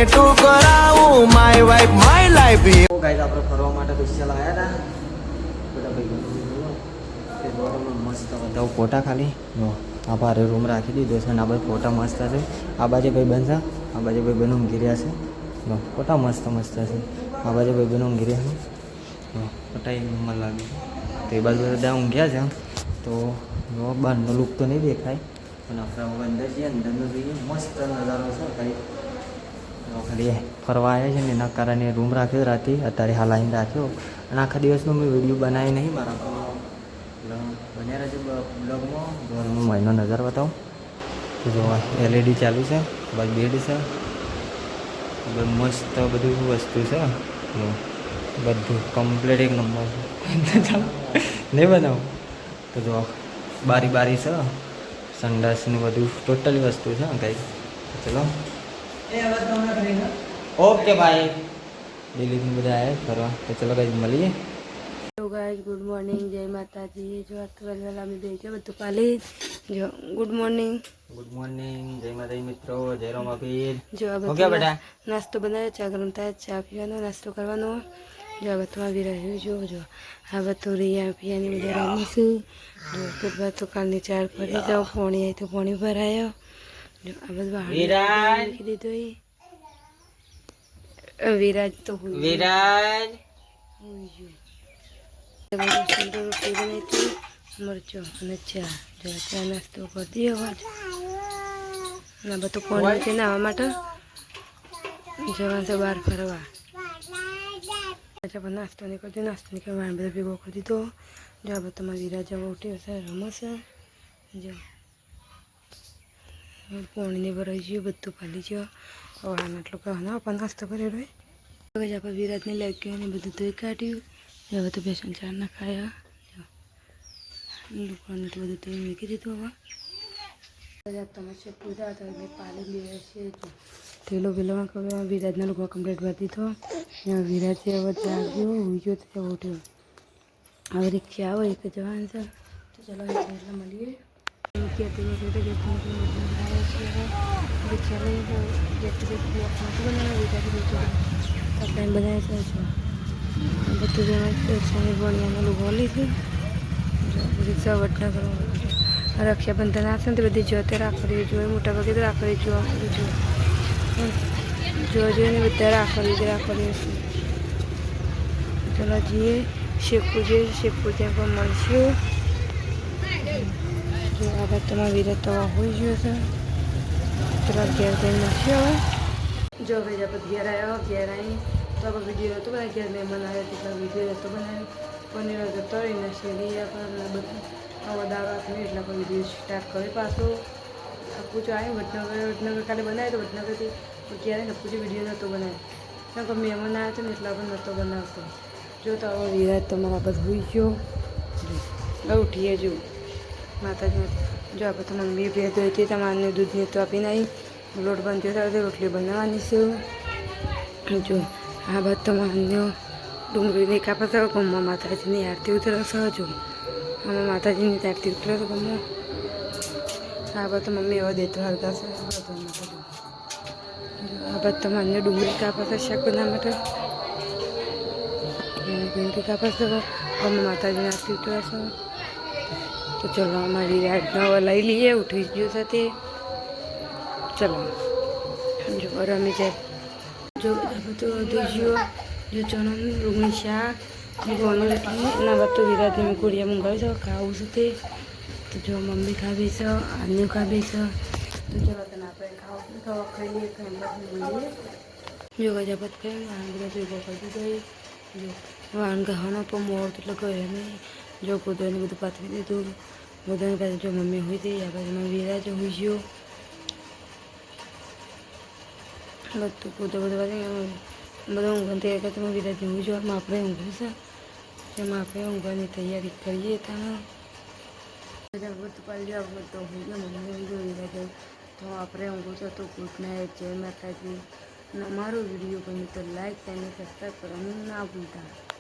Tattoo કરાવું my wife my life guys આપણે ફરવા માટે વિશાલ આવ્યા હતા બધા ભાઈ એ દોરમાં મસ્ત બધા ફોટા ખાલી જો આ ભારે રૂમ રાખી દીધો છે અને આ બાજુ ફોટા મસ્ત છે આ બાજુ ભાઈ બનશે આ બાજુ ભાઈ બહેનો ઊંઘી રહ્યા છે જો ફોટા મસ્ત મસ્ત છે આ બાજુ ભાઈ બહેનો ઊંઘી રહ્યા છે જો ફોટા એક નંબર લાગે તો એ બાજુ બધા ઊંઘ્યા છે તો બહારનો લુક તો નહીં દેખાય પણ આપણે હવે અંદર જઈએ અંદરનો જોઈએ મસ્ત નજારો છે ખાલી ખાલી ફરવા આવ્યા છે ને એના કારણે રૂમ રાખ્યો રાતે અત્યારે હાલ આવીને રાખ્યો અને આખા દિવસનો મેં વિડીયો બનાવી નહીં મારા બન્યા રહેશે બ્લોગમાં ઘરનો મહિનો નજર બતાવું તો જો એલઈડી ચાલુ છે બસ બેડ છે મસ્ત બધું વસ્તુ છે બધું કમ્પ્લીટ એક નંબર છે નહીં બનાવું તો જો બારી બારી છે સંડાસનું બધું ટોટલી વસ્તુ છે કંઈ ચલો ઓકે ભાઈ દિલ્હીથી બધા આવ્યા ફરવા તો ચલો ગાઈસ મળીએ હેલો ગાઈસ ગુડ મોર્નિંગ જય માતાજી જો આ તો વહેલા અમે બે છે બધું પાલી જો ગુડ મોર્નિંગ જય માતાજી મિત્રો જય રામ આપીર જો આ ઓકે બેટા નાસ્તો બનાવ્યો ચા ગરમ થાય ચા પીવાનો નાસ્તો કરવાનો જો આ બધું આવી રહ્યું જો આ બધું રિયા પિયાની બધા રમીશું જો તો તો કાલની ચાર ફરી જાઓ પોણી આવી તો પોણી ભરાયો જો આ બધું મૂકી દીધું વિરાજ તો વિરાજ રોટી બનાવી હતી મરચો અને ચા જો ચા નાસ્તો કરી દઈએ અને બધું પોણી છે નાવા માટે જવાનું છે બહાર ફરવા પણ નાસ્તો નહીં કરજો નાસ્તો નહીં કરવા બધો ભેગો કરી દીધો જો આ બધું તમારે વિરાજ જવા ઉઠ્યો છે રમશે જો પોણીને ભરાઈ ગયું બધું ફાલી ગયો હવે આટલું કહેવાનું પણ નાસ્તો કર્યો રહે હવે આપણે વિરાજને લાગ્યું અને બધું ધોઈ કાઢ્યું હવે તો બેસન ચાર ના ખાયા દુકાન એટલું બધું ધોઈ મૂકી દીધું હવે તમે પૂજા તો એટલે પાલી લેવા છે તેલો પેલોમાં કહ્યું વિરાજના લોકો કમ્પ્લીટ કરી દીધો વિરાજે હવે જાગ્યો હોઈ ગયો તો ઉઠ્યો હવે રિક્ષા આવે એક જવાનું છે તો ચલો એટલે મળીએ રિક્ષા લઈ બનાવે છે બધું ભણિયાનું લોકો લીધું રિક્ષા વડનગર રક્ષાબંધન આવશે ને તો બધી જોતે રાખડી જોઈએ મોટા ભાગે તો રાખડી જોવા જોઈને બધા રાખડી ચલો જઈએ શેખપુર ત્યાં પણ મળશું જો આ બાદ તમારા વિરાટ તો હોઈ ગયો છે ચલો ઘેર જઈને મળશે હવે જો ભાઈ આપણે ઘેર આવ્યો ઘેર આવી તો આપણે વિડીયો હતો બધા ઘેર મહેમાન આવ્યો એટલા વિડીયો હતો બનાવ્યો પનીર હતો તળીને શેરી આપણે બધું હવે દાળ રાખીને એટલે આપણે વિડીયો સ્ટાર્ટ કર્યો પાછો પૂછો આવ્યો વડનગર કાલે બનાવ્યો તો વડનગરથી ક્યારે નપુજી વિડીયો નહોતો બનાવ્યો કારણ કે મહેમાન આવ્યો હતો ને એટલે આપણે નહોતો બનાવતો જો તો હવે વિરાટ તમારા બધું હોઈ ગયો જો ઉઠીએ જો માતાજી જો આપણે તો મમ્મી ભેદ હોય તે તમારે દૂધને તો આપીને આવી લોટ બાંધ્યો તો રોટલી બનાવવાની છે જો આ બાદ તમારે ડુંગળીની કાપા તો ગમવા માતાજીની આરતી ઉતરશે જો આમાં માતાજીની આરતી ઉતરશે ગમો આ બાદ તો મમ્મી એવા દેતો હાલતા છે આ બાદ તમારે ડુંગળી કાપા છે શાક બનાવવા માટે ડુંગળી કાપા છે ગમવા માતાજીની આરતી ઉતરશે તો ચલો અમારી રાતના લઈ લઈએ ઉઠી ગયું સાથે ચલો જો રમી જાય જો બધું વધી ગયો જો ચણાનું ડુંગળી શાક ગોળનું લખી એના બાદ તો વિરાટને મેં ગુડિયા મંગાવી છે ખાવું છે તે તો જો મમ્મી ખાવી છે આને ખાવી છે તો ચલો તને આપણે ખાવું ખાઈએ મળીએ જો ગજાપત ખાઈ આ બધા ભેગો કરી દીધો જો વાણ ગહવાનો પણ મોર એટલે ગયો નહીં જો ગોદરને બધું પાથરી દીધું ગોદરની પાસે જો મમ્મી હોઈ હતી આ બાજુમાં વિરાજ હોઈ ગયો બધું પોતે બધું ઊંઘવાની તૈયારી તમે વિરાજી ઊંઘી જો આપણે ઊંઘવું છે જેમાં આપણે ઊંઘવાની તૈયારી કરીએ ત્યાં બધું પાડી બધું ઊંઘી ગયો મમ્મી જો વિરાજ તો આપણે ઊંઘું છે તો ગુડ નાઇટ જય માતાજી અને અમારો વિડીયો ગમે તો લાઈક અને સબસ્ક્રાઈબ કરવાનું ના ભૂલતા.